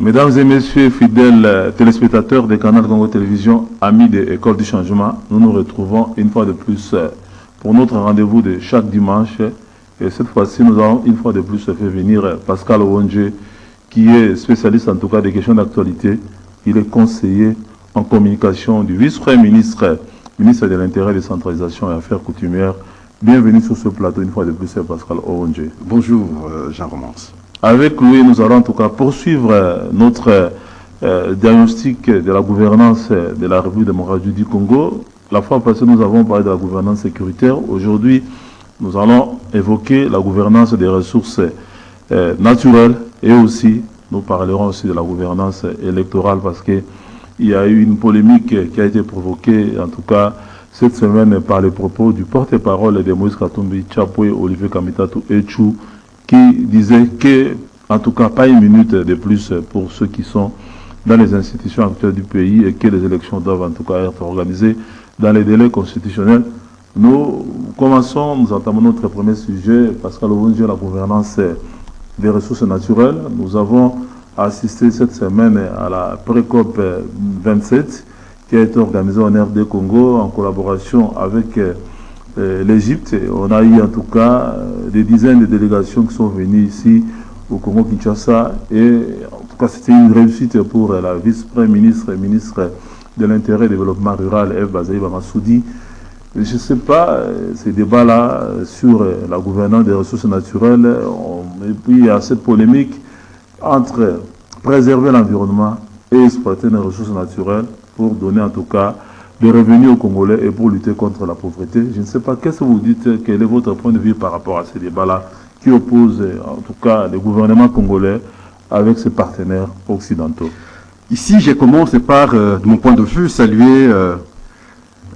Mesdames et messieurs, fidèles téléspectateurs des canaux Congo Télévision, amis de l'École du Changement, nous nous retrouvons une fois de plus pour notre rendez-vous de chaque dimanche. Et cette fois-ci, nous avons une fois de plus fait venir Pascal Owonje, qui est spécialiste en tout cas des questions d'actualité. Il est conseiller en communication du vice-premier ministre, ministre de l'Intérieur, décentralisation et affaires coutumières. Bienvenue sur ce plateau une fois de plus, Pascal Owonje. Bonjour Jean Romance. Avec lui, nous allons en tout cas poursuivre notre diagnostic de la gouvernance de la République démocratique du Congo. La fois passée, nous avons parlé de la gouvernance sécuritaire. Aujourd'hui, nous allons évoquer la gouvernance des ressources naturelles et aussi, nous parlerons aussi de la gouvernance électorale parce qu'il y a eu une polémique qui a été provoquée, en tout cas cette semaine, par les propos du porte-parole de Moïse Katumbi Tchapoué, Olivier Kamitatou Etchou, qui disait que, en tout cas, pas une minute de plus pour ceux qui sont dans les institutions actuelles du pays et que les élections doivent en tout cas être organisées dans les délais constitutionnels. Nous commençons, nous entamons notre premier sujet, Pascal Owonje, la gouvernance des ressources naturelles. Nous avons assisté cette semaine à la pré-COP 27 qui a été organisée en RD Congo en collaboration avec l'Égypte. On a eu en tout cas des dizaines de délégations qui sont venues ici au Congo-Kinshasa et en tout cas c'était une réussite pour la vice-première ministre et ministre de l'Intérieur et du Développement Rural, Eve Bazaïba Massoudi. Je ne sais pas, ces débats-là sur la gouvernance des ressources naturelles, et puis il y a cette polémique entre préserver l'environnement et exploiter les ressources naturelles pour donner en tout cas des revenus aux Congolais et pour lutter contre la pauvreté. Je ne sais pas, qu'est-ce que vous dites, quel est votre point de vue par rapport à ces débats-là qui opposent en tout cas les gouvernements congolais avec ses partenaires occidentaux? Ici, je commence par, de mon point de vue, saluer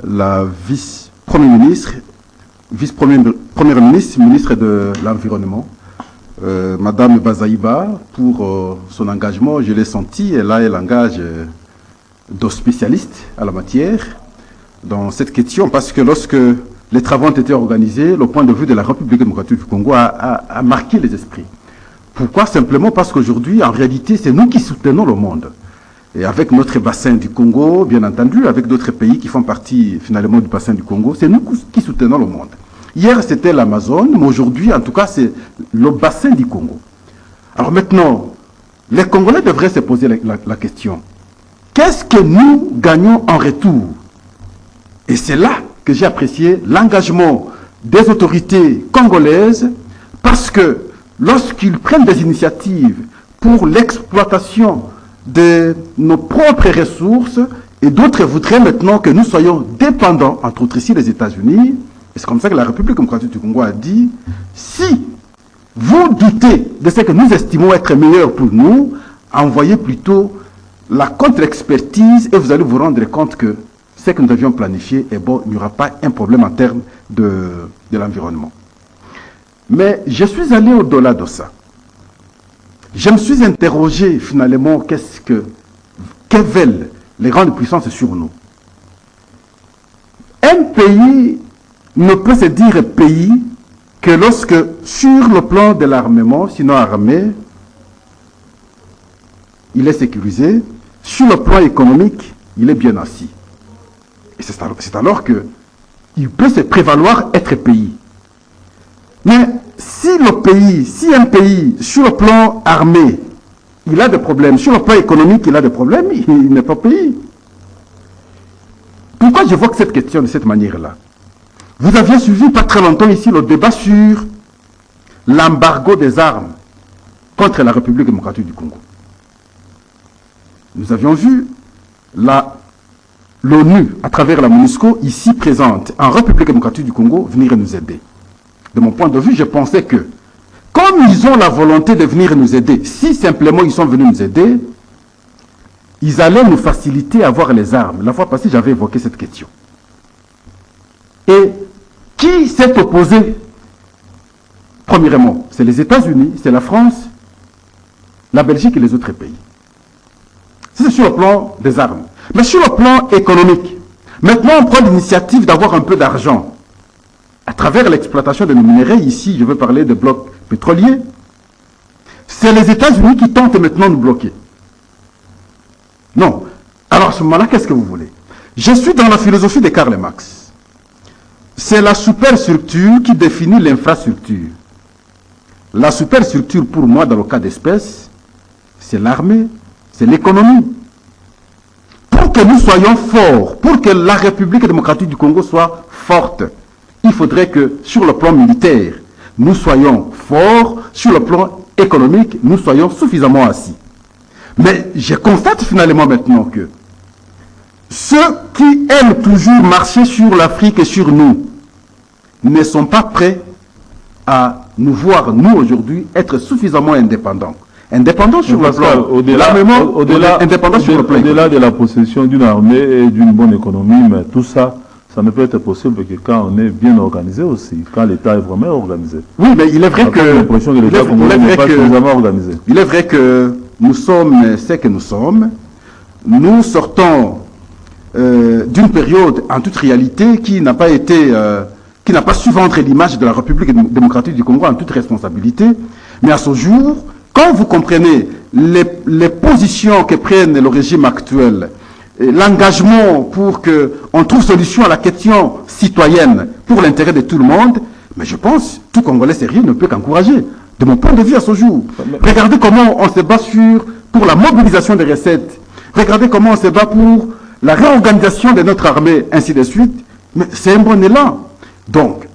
la vice-première ministre, vice-première ministre, ministre de l'Environnement, Madame Bazaïba, pour son engagement. Je l'ai senti, elle a un langage de spécialistes à la matière dans cette question, parce que lorsque les travaux ont été organisés, le point de vue de la République démocratique du Congo a marqué les esprits. Pourquoi? Simplement parce qu'aujourd'hui, en réalité, c'est nous qui soutenons le monde. Et avec notre bassin du Congo, bien entendu, avec d'autres pays qui font partie finalement du bassin du Congo, c'est nous qui soutenons le monde. Hier, c'était l'Amazone, mais aujourd'hui, en tout cas, c'est le bassin du Congo. Alors maintenant, les Congolais devraient se poser la question. Qu'est-ce que nous gagnons en retour? Et c'est là que j'ai apprécié l'engagement des autorités congolaises, parce que lorsqu'ils prennent des initiatives pour l'exploitation de nos propres ressources, et d'autres voudraient maintenant que nous soyons dépendants, entre autres ici les États-Unis, et c'est comme ça que la République démocratique du Congo a dit, si vous doutez de ce que nous estimons être meilleur pour nous, envoyez plutôt la contre-expertise et vous allez vous rendre compte que ce que nous avions planifié est bon, il n'y aura pas un problème en termes de l'environnement. Mais je suis allé au-delà de ça. Je me suis interrogé finalement que veulent les grandes puissances sur nous. Un pays ne peut se dire pays que lorsque sur le plan de l'armement, sinon armé, il est sécurisé. Sur le plan économique, il est bien assis. Et c'est alors qu'il peut se prévaloir être pays. Mais si un pays, sur le plan armé, il a des problèmes, sur le plan économique, il a des problèmes, il n'est pas pays. Pourquoi j'évoque cette question de cette manière-là? Vous aviez suivi pas très longtemps ici le débat sur l'embargo des armes contre la République démocratique du Congo. Nous avions vu l'ONU, à travers la MONUSCO, ici présente, en République démocratique du Congo, venir nous aider. De mon point de vue, je pensais que, comme ils ont la volonté de venir nous aider, si simplement ils sont venus nous aider, ils allaient nous faciliter à avoir les armes. La fois passée, j'avais évoqué cette question. Et qui s'est opposé? Premièrement, c'est les États-Unis, c'est la France, la Belgique et les autres pays. C'est sur le plan des armes. Mais sur le plan économique, maintenant on prend l'initiative d'avoir un peu d'argent à travers l'exploitation de nos minéraux. Ici, je veux parler de blocs pétroliers. C'est les États-Unis qui tentent maintenant de bloquer. Non. Alors à ce moment-là, qu'est-ce que vous voulez? Je suis dans la philosophie de Karl Marx. C'est la superstructure qui définit l'infrastructure. La superstructure, pour moi, dans le cas d'espèce, c'est l'armée, c'est l'économie. Pour que nous soyons forts, pour que la République démocratique du Congo soit forte, il faudrait que, sur le plan militaire, nous soyons forts, sur le plan économique, nous soyons suffisamment assis. Mais je constate finalement maintenant que ceux qui aiment toujours marcher sur l'Afrique et sur nous ne sont pas prêts à nous voir, nous aujourd'hui, être suffisamment indépendants. Indépendants sur le plan au-delà de la possession d'une armée et d'une bonne économie, mais tout ça, ça ne peut être possible que quand on est bien organisé aussi, quand l'État est vraiment organisé. Oui, mais il est vrai que l'impression que l'État n'est pas suffisamment organisé. Il est vrai que nous sommes ce que nous sommes. Nous sortons d'une période, en toute réalité, qui n'a pas été, qui n'a pas su vendre l'image de la République démocratique du Congo en toute responsabilité. Mais à ce jour, quand vous comprenez les positions que prennent le régime actuel, l'engagement pour qu'on trouve solution à la question citoyenne pour l'intérêt de tout le monde, mais je pense que tout Congolais sérieux ne peut qu'encourager, de mon point de vue à ce jour. Regardez comment on se bat pour la mobilisation des recettes. Regardez comment on se bat pour la réorganisation de notre armée, ainsi de suite. Mais c'est un bon élan. Donc,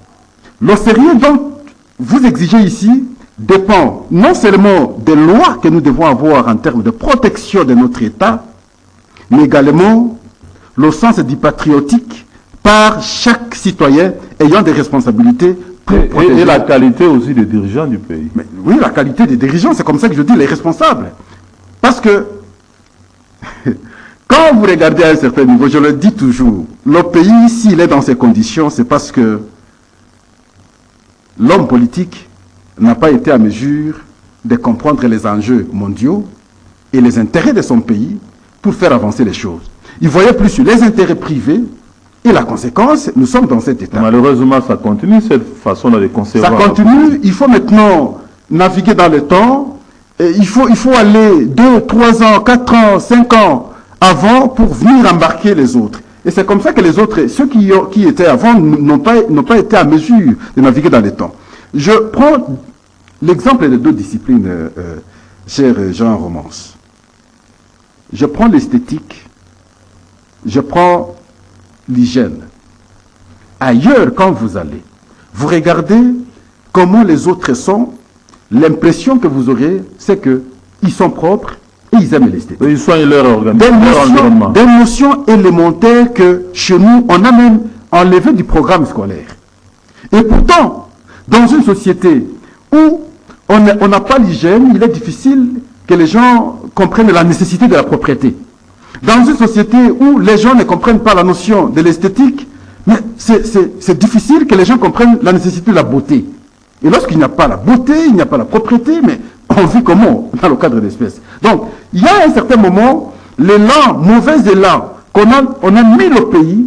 le sérieux dont vous exigez ici dépend non seulement des lois que nous devons avoir en termes de protection de notre État, mais également le sens du patriotique par chaque citoyen ayant des responsabilités pour protéger. Et la qualité aussi des dirigeants du pays. Mais, oui, la qualité des dirigeants, c'est comme ça que je dis les responsables. Parce que quand vous regardez à un certain niveau, je le dis toujours, le pays, s'il est dans ces conditions, c'est parce que l'homme politique n'a pas été à mesure de comprendre les enjeux mondiaux et les intérêts de son pays pour faire avancer les choses. Il voyait plus sur les intérêts privés et la conséquence, nous sommes dans cet état. Malheureusement, ça continue, cette façon-là de concevoir. Ça continue, il faut maintenant naviguer dans le temps, et il faut aller 2, 3 ans, 4 ans, 5 ans avant pour venir embarquer les autres. Et c'est comme ça que les autres, ceux qui étaient avant, n'ont pas été à mesure de naviguer dans le temps. Je prends l'exemple de deux disciplines, cher Jean Romance. Je prends l'esthétique, je prends l'hygiène. Ailleurs, quand vous allez, vous regardez comment les autres sont, l'impression que vous aurez, c'est qu'ils sont propres et ils aiment l'esthétique. Ils soignent leur environnement. Des notions élémentaires que chez nous, on a même enlevé du programme scolaire. Et pourtant, dans une société où on n'a pas l'hygiène, il est difficile que les gens comprennent la nécessité de la propriété. Dans une société où les gens ne comprennent pas la notion de l'esthétique, mais c'est difficile que les gens comprennent la nécessité de la beauté. Et lorsqu'il n'y a pas la beauté, il n'y a pas la propriété, mais on vit comment dans le cadre d'espèces. Donc, il y a un certain moment, l'élan, mauvais élan, on a mis le pays,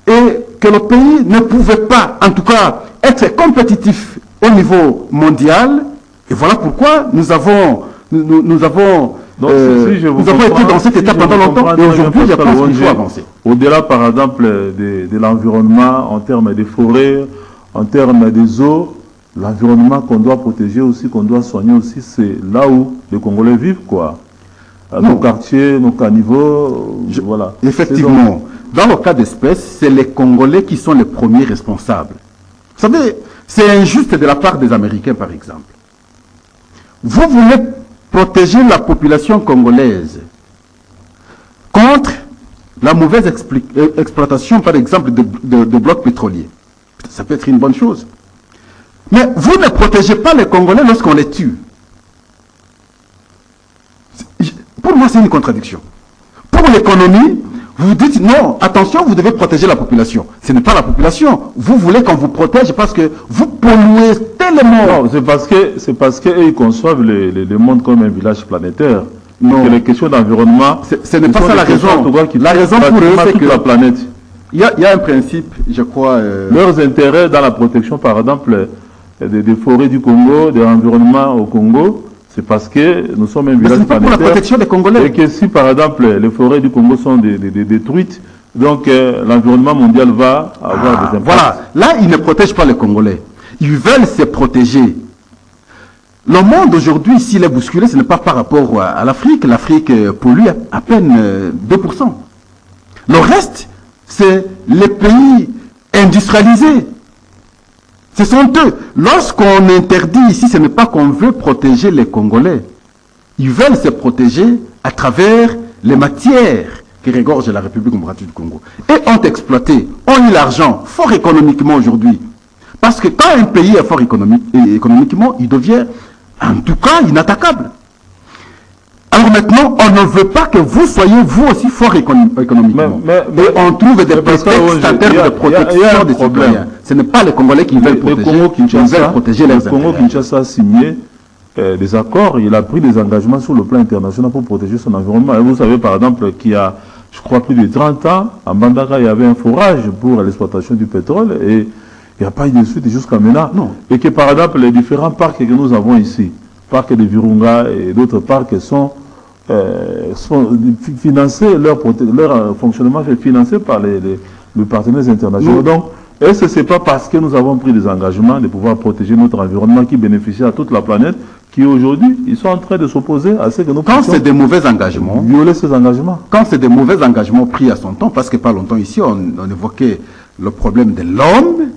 et que le pays ne pouvait pas, en tout cas, être compétitif au niveau mondial. Et voilà pourquoi nous avons été dans cet état pendant longtemps, et aujourd'hui, je pense qu'il faut avancer. Au-delà, par exemple, de l'environnement, en termes des forêts, en termes des eaux, l'environnement qu'on doit protéger aussi, qu'on doit soigner aussi, c'est là où les Congolais vivent, quoi. Nos quartiers, nos caniveaux, voilà. Effectivement, dans le cas d'espèce, c'est les Congolais qui sont les premiers responsables. Vous savez, c'est injuste de la part des Américains, par exemple. Vous voulez protéger la population congolaise contre la mauvaise exploitation, par exemple, de blocs pétroliers. Ça peut être une bonne chose. Mais vous ne protégez pas les Congolais lorsqu'on les tue. Pour moi, c'est une contradiction. Pour l'économie, vous dites non, attention, vous devez protéger la population. Ce n'est pas la population. Vous voulez qu'on vous protège parce que vous polluez tellement. Non, c'est parce qu'ils conçoivent le monde comme un village planétaire. Non. Que les questions d'environnement. Ce n'est pas ça la raison. La raison pour eux, c'est que la planète. Il y a un principe, je crois. Leurs intérêts dans la protection, par exemple, des forêts du Congo, de l'environnement au Congo, C'est parce que nous sommes un Mais ce village n'est pas pour la planétaire. protection des Congolais. Et que si par exemple les forêts du Congo sont détruites, donc l'environnement mondial va avoir des impacts. Voilà, là ils ne protègent pas les Congolais. Ils veulent se protéger. Le monde aujourd'hui, s'il est bousculé, ce n'est pas par rapport à l'Afrique. L'Afrique pollue à peine 2%. Le reste, c'est les pays industrialisés. Ce sont eux. Lorsqu'on interdit ici, ce n'est pas qu'on veut protéger les Congolais. Ils veulent se protéger à travers les matières qui regorgent la République démocratique du Congo. Et ont exploité, ont eu l'argent, fort économiquement aujourd'hui. Parce que quand un pays est fort économiquement, il devient en tout cas inattaquable. Alors maintenant, on ne veut pas que vous soyez vous aussi fort économiquement. Et on trouve des prétextes en termes de protection des citoyens. Ce n'est pas les Congolais qui veulent protéger leurs intérêts. Le Congo-Kinshasa a signé des accords, il a pris des engagements sur le plan international pour protéger son environnement. Et vous savez par exemple qu'il y a, je crois, plus de 30 ans, à Mbandaka, il y avait un forage pour l'exploitation du pétrole et il n'y a pas eu de suite jusqu'à maintenant. Non. Et que par exemple, les différents parcs que nous avons ici, parc de Virunga et d'autres parcs sont financés, leur fonctionnement est financé par les partenaires internationaux. Donc, est-ce que ce n'est pas parce que nous avons pris des engagements de pouvoir protéger notre environnement qui bénéficie à toute la planète qui aujourd'hui, ils sont en train de s'opposer à ce que nous quand c'est des mauvais engagements, violer ces engagements. Quand c'est des mauvais engagements pris à son temps, parce que pas longtemps ici, on évoquait le problème de l'homme.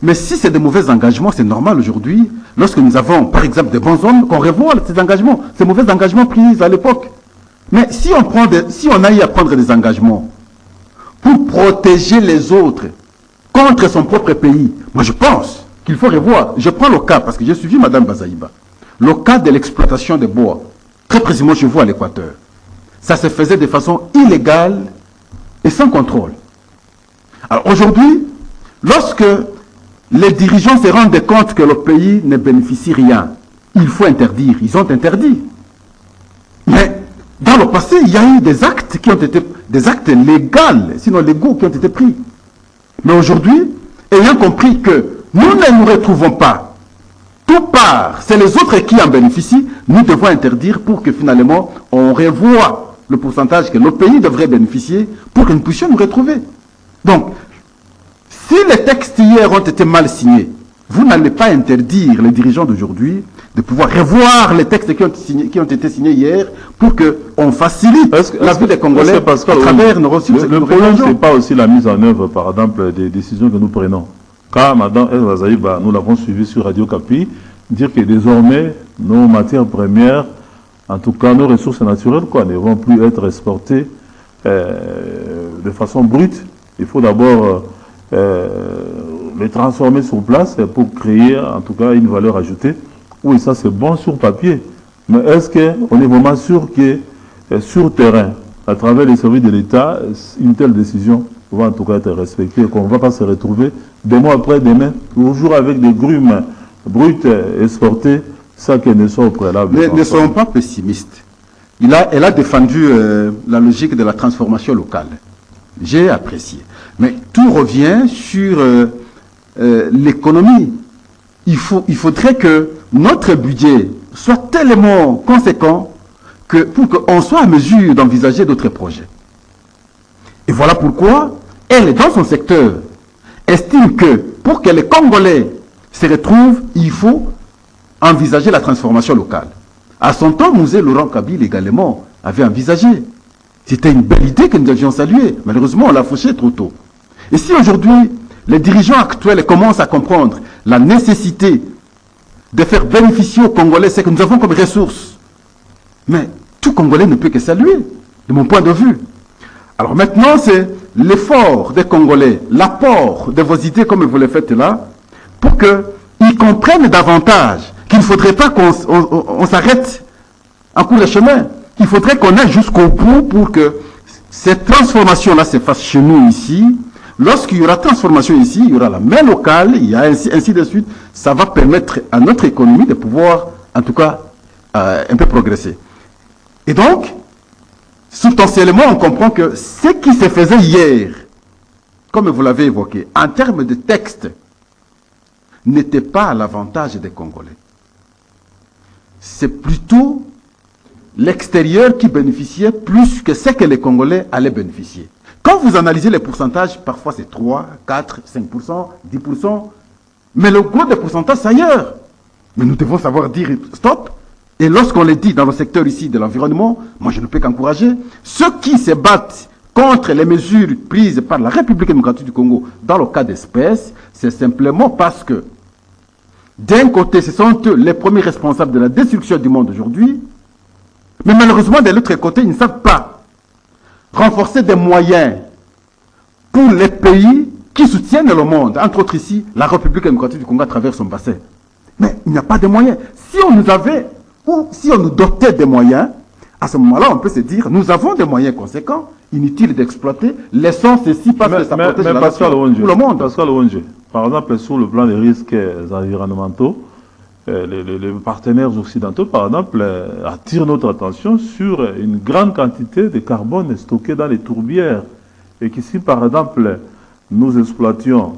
Mais si c'est des mauvais engagements, c'est normal aujourd'hui, lorsque nous avons, par exemple, des bons hommes, qu'on revoit ces engagements, ces mauvais engagements pris à l'époque. Mais si on a eu à prendre des engagements pour protéger les autres contre son propre pays, moi je pense qu'il faut revoir. Je prends le cas, parce que j'ai suivi Mme Bazaïba, le cas de l'exploitation des bois, très précisément chez vous à l'Équateur. Ça se faisait de façon illégale et sans contrôle. Alors aujourd'hui, lorsque les dirigeants se rendent compte que le pays ne bénéficie rien, il faut interdire. Ils ont interdit. Mais dans le passé, il y a eu des actes qui ont été, des actes légaux, sinon légaux, qui ont été pris. Mais aujourd'hui, ayant compris que nous ne nous retrouvons pas, tout part, c'est les autres qui en bénéficient, nous devons interdire pour que finalement on revoie le pourcentage que nos pays devraient bénéficier pour que nous puissions nous retrouver. Donc, si les textes hier ont été mal signés, vous n'allez pas interdire les dirigeants d'aujourd'hui de pouvoir revoir les textes qui ont été signés hier pour qu'on facilite la vie des Congolais à travers nos ressources. Le problème, ce n'est pas aussi la mise en œuvre, par exemple, des décisions que nous prenons. Car Mme El Bazaïba, nous l'avons suivi sur Radio Kapi, dire que désormais, nos matières premières, en tout cas nos ressources naturelles, ne vont plus être exportées de façon brute. Il faut d'abord les transformer sur place pour créer en tout cas une valeur ajoutée. Oui, ça c'est bon sur papier. Mais est-ce qu'on est vraiment sûr que sur terrain, à travers les services de l'État, une telle décision va en tout cas être respectée et qu'on ne va pas se retrouver des mois après demain, toujours avec des grumes brutes exportées, ça qui ne sont au préalable. Ne soyons pas pessimistes. Elle a défendu la logique de la transformation locale. J'ai apprécié. Mais tout revient sur l'économie. Il faudrait que notre budget soit tellement conséquent pour qu'on soit à mesure d'envisager d'autres projets. Et voilà pourquoi elle, dans son secteur, estime que pour que les Congolais se retrouvent, il faut envisager la transformation locale. À son temps, Musée Laurent Kabila également avait envisagé. C'était une belle idée que nous devions saluer. Malheureusement, on l'a fauché trop tôt. Et si aujourd'hui, les dirigeants actuels commencent à comprendre la nécessité de faire bénéficier aux Congolais ce que nous avons comme ressources, mais tout Congolais ne peut que saluer, de mon point de vue. Alors maintenant, c'est l'effort des Congolais, l'apport de vos idées comme vous le faites là, pour qu'ils comprennent davantage qu'il ne faudrait pas qu'on s'arrête en cours de chemin. Il faudrait qu'on aille jusqu'au bout pour que cette transformation-là se fasse chez nous ici. Lorsqu'il y aura transformation ici, il y aura la main locale, il y a ainsi de suite. Ça va permettre à notre économie de pouvoir, en tout cas, un peu progresser. Et donc, substantiellement, on comprend que ce qui se faisait hier, comme vous l'avez évoqué, en termes de texte, n'était pas à l'avantage des Congolais. c'est plutôt l'extérieur qui bénéficiait plus que ce que les Congolais allaient bénéficier. Quand vous analysez les pourcentages, parfois c'est 3, 4, 5%, 10%, mais le gros des pourcentages, c'est ailleurs. Mais nous devons savoir dire stop. Et lorsqu'on le dit dans le secteur ici de l'environnement, moi je ne peux qu'encourager ceux qui se battent contre les mesures prises par la République démocratique du Congo dans le cas d'espèces, c'est simplement parce que d'un côté, ce sont eux les premiers responsables de la destruction du monde aujourd'hui, mais malheureusement, de l'autre côté, ils ne savent pas renforcer des moyens pour les pays qui soutiennent le monde, entre autres ici, la République démocratique du Congo à travers son bassin. Mais il n'y a pas de moyens. Si on nous avait, ou si on nous dotait des moyens, à ce moment-là, on peut se dire, nous avons des moyens conséquents, inutiles d'exploiter, laissons ceci parce que ça protège la nation, tout le monde. Pascal Onge, par exemple, sur le plan des risques environnementaux, les partenaires occidentaux, par exemple, attirent notre attention sur une grande quantité de carbone stocké dans les tourbières. Et qu'ici, par exemple, nous exploitions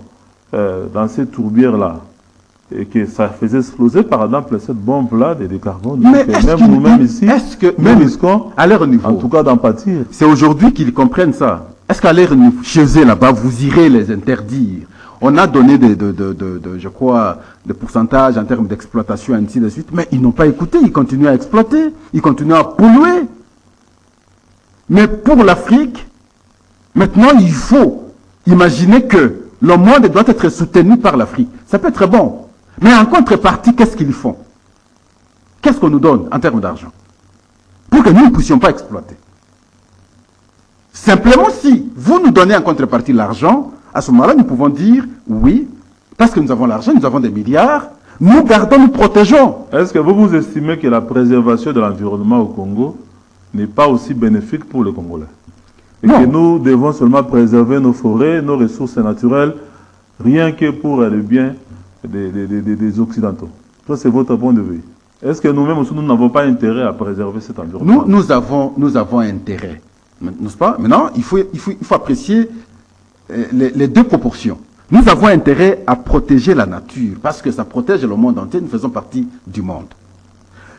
dans ces tourbières-là, et que ça faisait exploser, par exemple, cette bombe-là de carbone. Mais même nous-mêmes ici, nous risquons, à leur niveau, en tout cas, d'en pâtir. C'est aujourd'hui qu'ils comprennent ça. Est-ce qu'à leur niveau, chez eux là-bas, vous irez les interdire? On a donné je crois, des pourcentages en termes d'exploitation, ainsi de suite, mais ils n'ont pas écouté, ils continuent à exploiter, ils continuent à polluer. Mais pour l'Afrique, maintenant, il faut imaginer que le monde doit être soutenu par l'Afrique. Ça peut être bon. Mais en contrepartie, qu'est-ce qu'ils font? Qu'est-ce qu'on nous donne en termes d'argent? Pour que nous ne puissions pas exploiter. Simplement, si vous nous donnez en contrepartie l'argent, à ce moment-là, nous pouvons dire oui, parce que nous avons l'argent, nous avons des milliards, nous gardons, nous protégeons. Est-ce que vous estimez que la préservation de l'environnement au Congo n'est pas aussi bénéfique pour les Congolais? Et non. Que nous devons seulement préserver nos forêts, nos ressources naturelles, rien que pour le bien des Occidentaux? Ça, c'est votre point de vue. Est-ce que nous-mêmes aussi, nous n'avons pas intérêt à préserver cet environnement? Nous avons intérêt, n'est-ce pas? Maintenant, il faut apprécier les deux proportions. Nous avons intérêt à protéger la nature, parce que ça protège le monde entier, nous faisons partie du monde.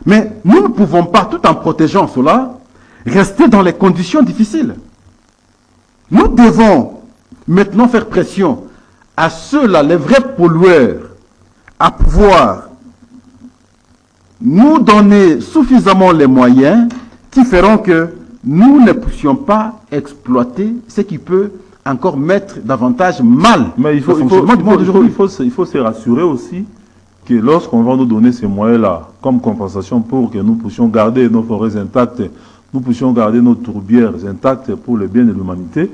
Mais nous ne pouvons pas, tout en protégeant cela, rester dans les conditions difficiles. Nous devons maintenant faire pression à ceux-là, les vrais pollueurs, à pouvoir nous donner suffisamment les moyens qui feront que nous ne puissions pas exploiter ce qui peut encore mettre davantage mal. Mais il faut se rassurer aussi que lorsqu'on va nous donner ces moyens-là comme compensation pour que nous puissions garder nos forêts intactes, nous puissions garder nos tourbières intactes pour le bien de l'humanité,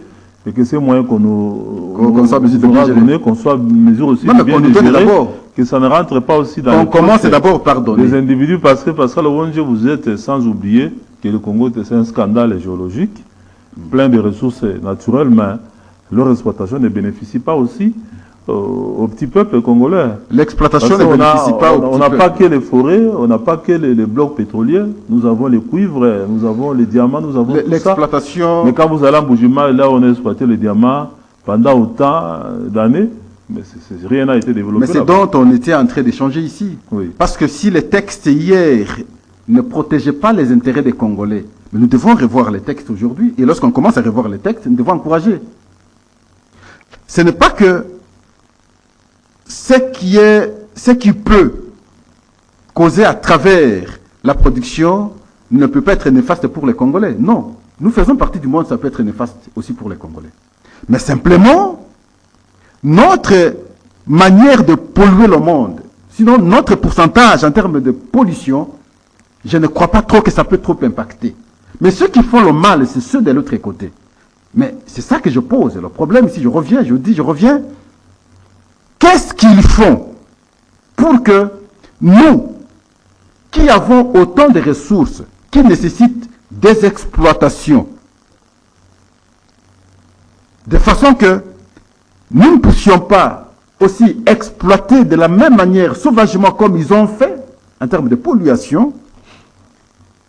et que ces moyens qu'on soit mesure aussi de bien les gérer, que ça ne rentre pas aussi dans on commence d'abord par donner les individus, parce que Pascal Onge, vous êtes sans oublier que le Congo c'est un scandale géologique, plein de ressources naturelles, mais leur exploitation ne bénéficie pas aussi au petit peuple congolais. L'exploitation ne bénéficie pas au petit peuple. On n'a pas que les forêts, on n'a pas que les blocs pétroliers, nous avons les cuivres, nous avons les diamants, nous avons l'exploitation. Mais quand vous allez en Boujima, là on a exploité les diamants pendant autant d'années, mais rien n'a été développé. Mais c'est dont on était en train d'échanger ici. Oui. Parce que si les textes hier ne protégeaient pas les intérêts des Congolais, mais nous devons revoir les textes aujourd'hui, et lorsqu'on commence à revoir les textes, nous devons encourager. Ce n'est pas que ce qui peut causer à travers la production ne peut pas être néfaste pour les Congolais. Non, nous faisons partie du monde, ça peut être néfaste aussi pour les Congolais. Mais simplement, notre manière de polluer le monde, sinon notre pourcentage en termes de pollution, je ne crois pas trop que ça peut trop impacter. Mais ceux qui font le mal, c'est ceux de l'autre côté. Mais c'est ça que je pose. Le problème, si je reviens, qu'est-ce qu'ils font pour que nous, qui avons autant de ressources, qui nécessitent des exploitations, de façon que nous ne puissions pas aussi exploiter de la même manière, sauvagement comme ils ont fait, en termes de pollution,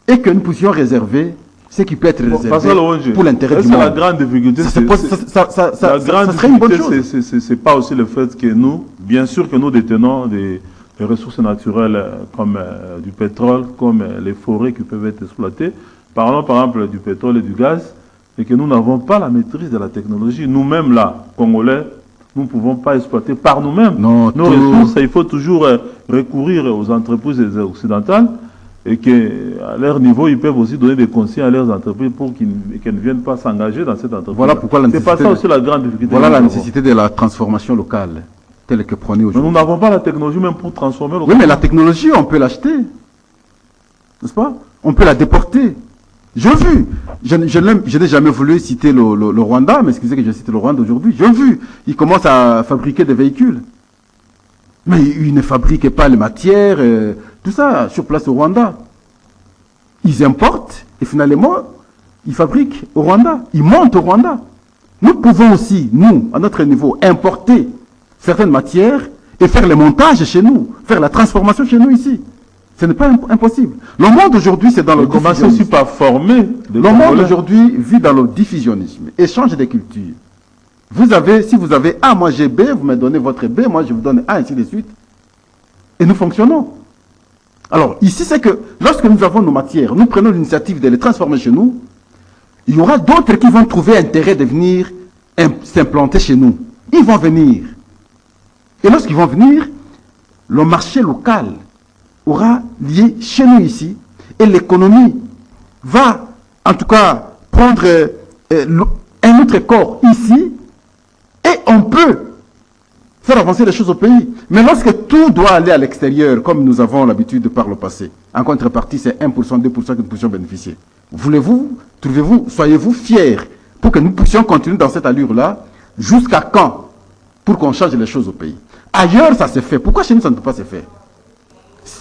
et que nous puissions réserver ce qui peut être réservé pour l'intérêt du monde. La grande difficulté, ça serait une bonne chose. C'est pas aussi le fait que nous, bien sûr que nous détenons des les ressources naturelles comme du pétrole, comme les forêts qui peuvent être exploitées. Parlons par exemple du pétrole et du gaz, et que nous n'avons pas la maîtrise de la technologie. Nous-mêmes, là, Congolais, nous ne pouvons pas exploiter par nous-mêmes nos ressources. Il faut toujours recourir aux entreprises occidentales et qu'à leur niveau, ils peuvent aussi donner des conseils à leurs entreprises pour qu'elles ne viennent pas s'engager dans cette entreprise. Voilà pourquoi c'est pas ça aussi la grande difficulté. Voilà la nécessité de la transformation locale, telle que prônée aujourd'hui. Nous n'avons pas la technologie même pour transformer localement. Oui, mais la technologie, on peut l'acheter. N'est-ce pas? On peut la déporter. J'ai vu, je n'ai jamais voulu citer le Rwanda, mais excusez que je cite le Rwanda aujourd'hui. J'ai vu, ils commencent à fabriquer des véhicules. Mais ils ne fabriquent pas les matières, tout ça, sur place au Rwanda. Ils importent, et finalement, ils fabriquent au Rwanda. Ils montent au Rwanda. Nous pouvons aussi, nous, à notre niveau, importer certaines matières et faire les montages chez nous, faire la transformation chez nous ici. Ce n'est pas impossible. Le monde aujourd'hui, c'est dans le diffusionnisme. Commencez aussi par former. Le monde aujourd'hui vit dans le diffusionnisme. Échange des cultures. Si vous avez A, moi j'ai B, vous me donnez votre B, moi je vous donne A, ainsi de suite. Et nous fonctionnons. Alors, ici, c'est que lorsque nous avons nos matières, nous prenons l'initiative de les transformer chez nous, il y aura d'autres qui vont trouver intérêt de venir s'implanter chez nous. Ils vont venir. Et lorsqu'ils vont venir, le marché local aura lié chez nous ici, et l'économie va, en tout cas, prendre un autre corps ici, et on peut faire avancer les choses au pays. Mais lorsque tout doit aller à l'extérieur, comme nous avons l'habitude par le passé, en contrepartie, c'est 1%, 2% que nous puissions bénéficier. Voulez-vous, trouvez-vous, soyez-vous fiers pour que nous puissions continuer dans cette allure-là, jusqu'à quand? Pour qu'on change les choses au pays. Ailleurs, ça se fait. Pourquoi chez nous, ça ne peut pas se faire?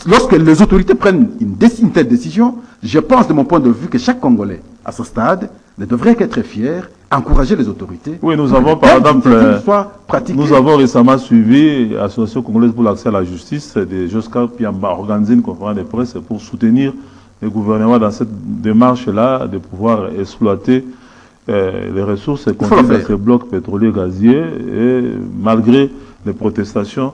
Lorsque les autorités prennent une telle décision, je pense de mon point de vue que chaque Congolais, à ce stade, ne devrait qu'être fier, encourager les autorités. Oui, nous avons par exemple, nous avons récemment suivi l'Association congolaise pour l'accès à la justice de Joska Piamba, organisé une conférence de presse pour soutenir le gouvernement dans cette démarche-là de pouvoir exploiter les ressources contenues dans ces blocs pétroliers gaziers, et malgré les protestations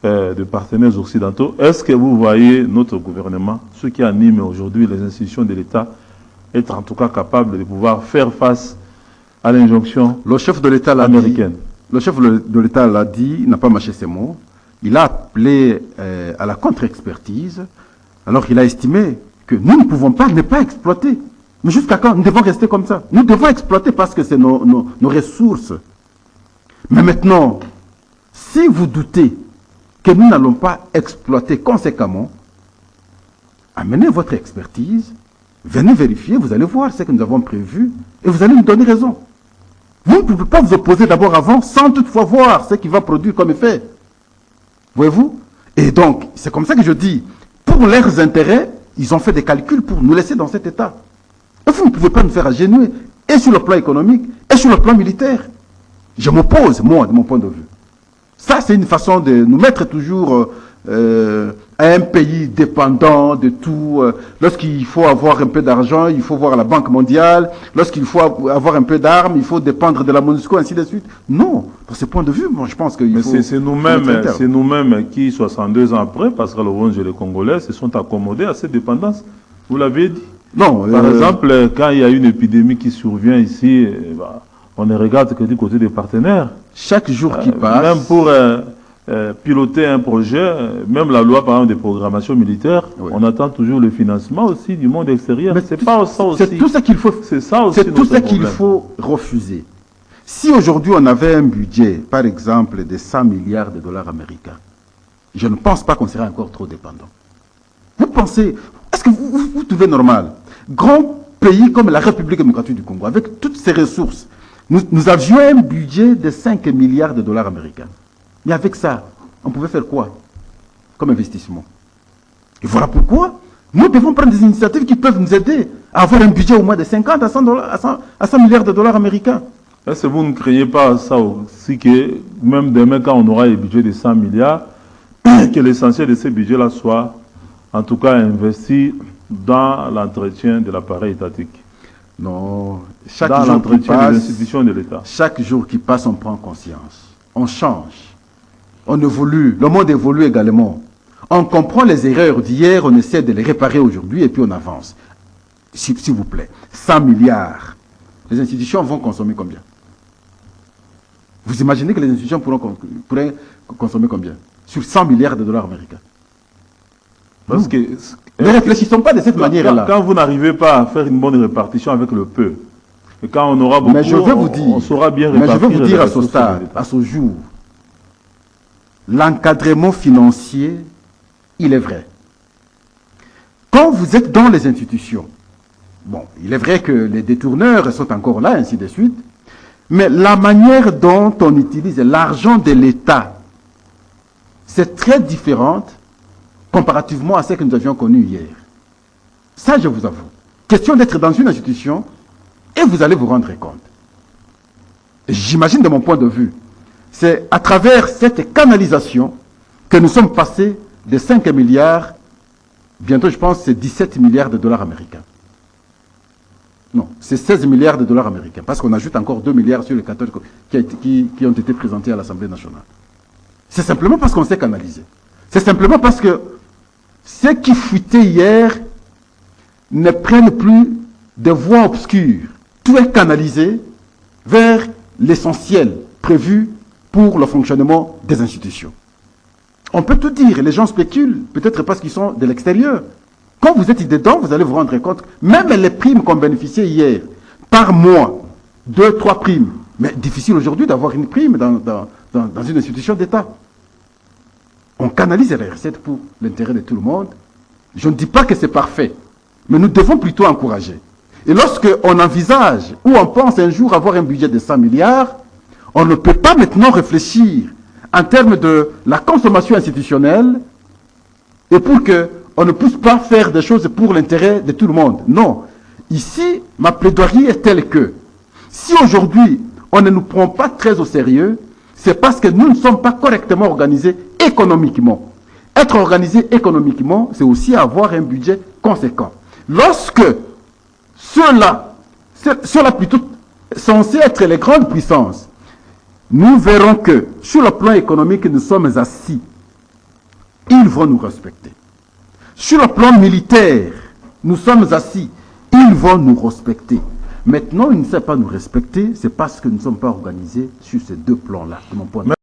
de partenaires occidentaux. Est-ce que vous voyez notre gouvernement, ceux qui animent aujourd'hui les institutions de l'État, être en tout cas capable de pouvoir faire face à l'injonction américaine? Le chef de l'État l'a dit, n'a pas mâché ses mots. Il a appelé à la contre-expertise, alors qu'il a estimé que nous ne pouvons pas ne pas exploiter. Mais jusqu'à quand? Nous devons rester comme ça. Nous devons exploiter parce que c'est nos ressources. Mais maintenant, si vous doutez que nous n'allons pas exploiter conséquemment, amenez votre expertise, venez vérifier, vous allez voir ce que nous avons prévu et vous allez nous donner raison. Vous ne pouvez pas vous opposer d'abord avant sans toutefois voir ce qui va produire comme effet. Voyez-vous? Et donc, c'est comme ça que je dis, pour leurs intérêts, ils ont fait des calculs pour nous laisser dans cet état. Et vous ne pouvez pas nous faire agenouiller, et sur le plan économique, et sur le plan militaire. Je m'oppose, moi, de mon point de vue. Ça, c'est une façon de nous mettre toujours à un pays dépendant de tout. Lorsqu'il faut avoir un peu d'argent, il faut voir la Banque mondiale. Lorsqu'il faut avoir un peu d'armes, il faut dépendre de la MONUSCO, ainsi de suite. Non, pour ce point de vue, moi, je pense qu'il faut... C'est nous-mêmes qui, 62 ans après, parce que le Rwanda et les Congolais se sont accommodés à cette dépendance. Vous l'avez dit. Non. Par exemple, quand il y a une épidémie qui survient ici, on ne regarde que du côté des partenaires. Chaque jour qui passe... Même pour piloter un projet, même la loi par exemple de programmation militaire, oui, on attend toujours le financement aussi du monde extérieur. C'est pas ça aussi. C'est tout ce qu'il faut. C'est ça aussi. C'est tout ce qu'il faut refuser. Si aujourd'hui on avait un budget, par exemple, de 100 milliards de dollars américains, je ne pense pas qu'on serait encore trop dépendant. Vous pensez, est-ce que vous trouvez normal? Grand pays comme la République démocratique du Congo, avec toutes ses ressources, nous avions un budget de 5 milliards de dollars américains. Mais avec ça, on pouvait faire quoi comme investissement? Et voilà pourquoi nous devons prendre des initiatives qui peuvent nous aider à avoir un budget au moins de 50 à 100 milliards de dollars américains. Est-ce que vous ne craignez pas ça aussi, que même demain, quand on aura un budget de 100 milliards, que l'essentiel de ces budgets-là soit en tout cas investi dans l'entretien de l'appareil étatique? Non, dans l'entretien des institutions de l'État. Chaque jour qui passe, on prend conscience. On change. On évolue. Le monde évolue également. On comprend les erreurs d'hier, on essaie de les réparer aujourd'hui et puis on avance. S'il vous plaît, 100 milliards. Les institutions vont consommer combien? Vous imaginez que les institutions pourraient consommer combien? Sur 100 milliards de dollars américains. Parce que, ne réfléchissons pas de cette manière-là. Quand vous n'arrivez pas à faire une bonne répartition avec le peu, et quand on aura beaucoup, mais je veux vous dire, on saura bien Mais répartir. je veux vous dire à ce stade, à ce jour, l'encadrement financier, il est vrai. Quand vous êtes dans les institutions, bon, il est vrai que les détourneurs sont encore là, ainsi de suite, mais la manière dont on utilise l'argent de l'État, c'est très différente comparativement à ce que nous avions connu hier. Ça, je vous avoue. Question d'être dans une institution et vous allez vous rendre compte. J'imagine de mon point de vue, c'est à travers cette canalisation que nous sommes passés de 5 milliards, bientôt je pense c'est 17 milliards de dollars américains. Non, c'est 16 milliards de dollars américains, parce qu'on ajoute encore 2 milliards sur les 14 qui ont été présentés à l'Assemblée nationale. C'est simplement parce qu'on s'est canalisé. C'est simplement parce que ceux qui fuitaient hier ne prennent plus de voies obscures. Tout est canalisé vers l'essentiel prévu pour le fonctionnement des institutions. On peut tout dire, les gens spéculent, peut-être parce qu'ils sont de l'extérieur. Quand vous êtes dedans, vous allez vous rendre compte, même les primes qu'on bénéficiait hier, par mois, 2, 3 primes, mais difficile aujourd'hui d'avoir une prime dans une institution d'État. On canalise les recettes pour l'intérêt de tout le monde. Je ne dis pas que c'est parfait, mais nous devons plutôt encourager. Et lorsque on envisage ou on pense un jour avoir un budget de 100 milliards, on ne peut pas maintenant réfléchir en termes de la consommation institutionnelle et pour qu'on ne puisse pas faire des choses pour l'intérêt de tout le monde. Non. Ici, ma plaidoirie est telle que si aujourd'hui on ne nous prend pas très au sérieux, c'est parce que nous ne sommes pas correctement organisés économiquement. Être organisé économiquement, c'est aussi avoir un budget conséquent. Lorsque ceux-là plutôt censés être les grandes puissances, nous verrons que sur le plan économique, nous sommes assis. Ils vont nous respecter. Sur le plan militaire, nous sommes assis. Ils vont nous respecter. Maintenant, ils ne savent pas nous respecter, c'est parce que nous ne sommes pas organisés sur ces deux plans-là, de mon point de vue.